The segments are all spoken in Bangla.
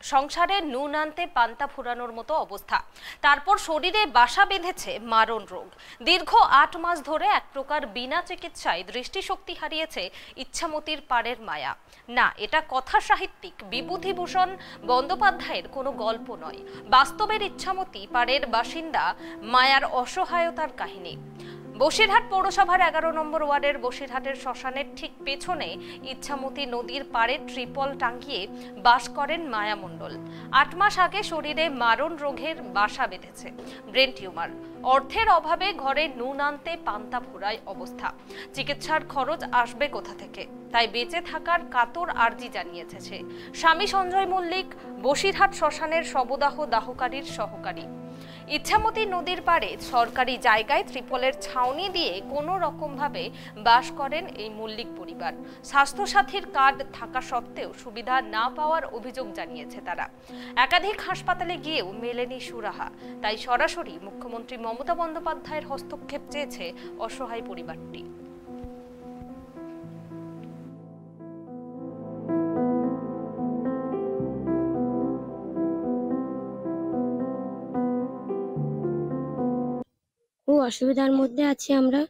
সংসারে নুন আনতে পান্তা ফুরানোর মতো অবস্থা। তারপর শরীরে বাসা বেঁধেছে মারণ রোগ। দীর্ঘ ৮ মাস ধরে এক প্রকার বিনা চিকিৎসায় দৃষ্টিশক্তি হারিয়েছে ইচ্ছামতির পাড়ের মায়া। না, এটা কথা সাহিত্যিক বিভূতিভূষণ বন্দ্যোপাধ্যায়ের কোনো গল্প নয়, বাস্তবের ইচ্ছামতি পাড়ের বাসিন্দা মায়ার অসহায়তার কাহিনী। বসিরহাট পৌরসভার ১১ নম্বর ওয়ার্ডের বসিরহাটের শ্মশানের ঠিক পেছনে ইচ্ছামতি নদীর পাড়ে ট্রিপল টাঙ্গিয়ে বাস করেন মায়া মণ্ডল। ৮ মাস আগে শরীরে মারণ রোগের বাসা বেঁধেছে, ব্রেন টিউমার। অর্থের অভাবে ঘরে নুন আনতে পান্তা ফুরায় অবস্থা। চিকিৎসার খরচ আসবে কোথা থেকে, তাই বেঁচে থাকার কাতর আর্জি জানিয়েছে সে। স্বামী সঞ্জয় মল্লিক বসিরহাট শ্মশানের শবদাহ দাহকারীর সহকারী। ইচ্ছামতি নদীর পাড়ে সরকারি জায়গায় ত্রিপলের ছাউনি দিয়ে কোনো রকম ভাবে বাস করেন এই মল্লিক পরিবার। স্বাস্থ্যসাথীর কার্ড থাকা সত্ত্বেও সুবিধা না পাওয়ার অভিযোগ জানিয়েছে তারা। একাধিক হাসপাতালে গিয়েও মেলেনি সুরাহা। তাই সরাসরি মুখ্যমন্ত্রী মমতা বন্দ্যোপাধ্যায়ের হস্তক্ষেপ চেয়েছে অসহায় পরিবারটি। খুব অসুবিধার মধ্যে আছি আমরা।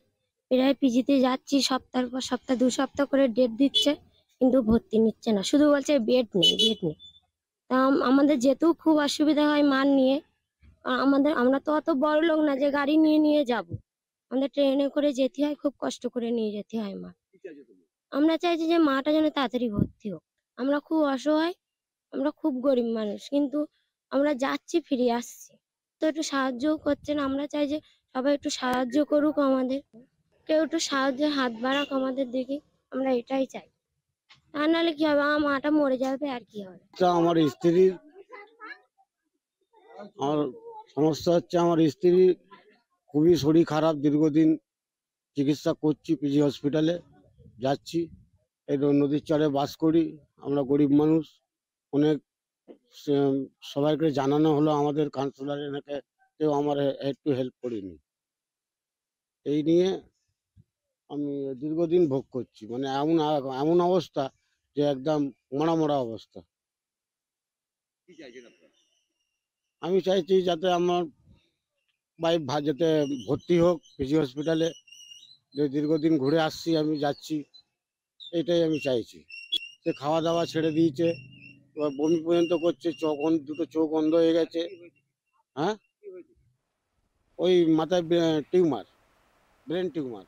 প্রায় পিজিতে যাচ্ছি, সপ্তাহের পর সপ্তাহ, 2 সপ্তাহ করে ডেট দিচ্ছে, কিন্তু ভর্তি নিচ্ছে না, শুধু বলছে বেড নেই, বেড নেই। তা আমাদের যেতেও খুব অসুবিধা হয় মান নিয়ে। আমরা তো অত বড় লোক না যে গাড়ি নিয়ে নিয়ে যাব। আমাদের ট্রেনে করে যেতে হয়, খুব কষ্ট করে নিয়ে যেতে হয় মা। আমরা চাইছি যে মাটা যেন তাড়াতাড়ি ভর্তি হোক। আমরা খুব অসহায়, আমরা খুব গরিব মানুষ, কিন্তু আমরা যাচ্ছি ফিরে আসছি, তো একটু সাহায্যও করছেন। আমরা চাই যে সবাই একটু সাহায্য করুক আমাদের, কেউ একটু সাহায্যের হাত বাড়াক আমাদের দিকে, আমরা এটাই চাই। তা নাহলে কি হবে, আমার মাটা মরে যাবে আর কি হবে। আমার স্ত্রীর আমার সমস্যা হচ্ছে, আমার স্ত্রীর খুবই শরীর খারাপ, দীর্ঘদিন চিকিৎসা করছি, পিজি হসপিটালে যাচ্ছি। এই নদীর চরে বাস করি, আমরা গরিব মানুষ। অনেক সবাইকে জানানো হলো, আমাদের কাউন্সিলর এনেকে কেউ আমার একটু হেল্প করিনি। এই নিয়ে আমি দীর্ঘদিন ভোগ করছি, মানে এমন অবস্থা যে একদম মরা মরা অবস্থা। আমি চাইছি যাতে আমার ওয়াইফ যাতে ভর্তি হোক পিজি হসপিটালে। যে দীর্ঘদিন ঘুরে আসছি, আমি যাচ্ছি, এটাই আমি চাইছি। সে খাওয়া দাওয়া ছেড়ে দিয়েছে, এবার বমি পর্যন্ত করছে, দুটো চোখ অন্ধ হয়ে গেছে। হ্যাঁ, ওই মাথায় টিউমার, ব্রেন টিউমার।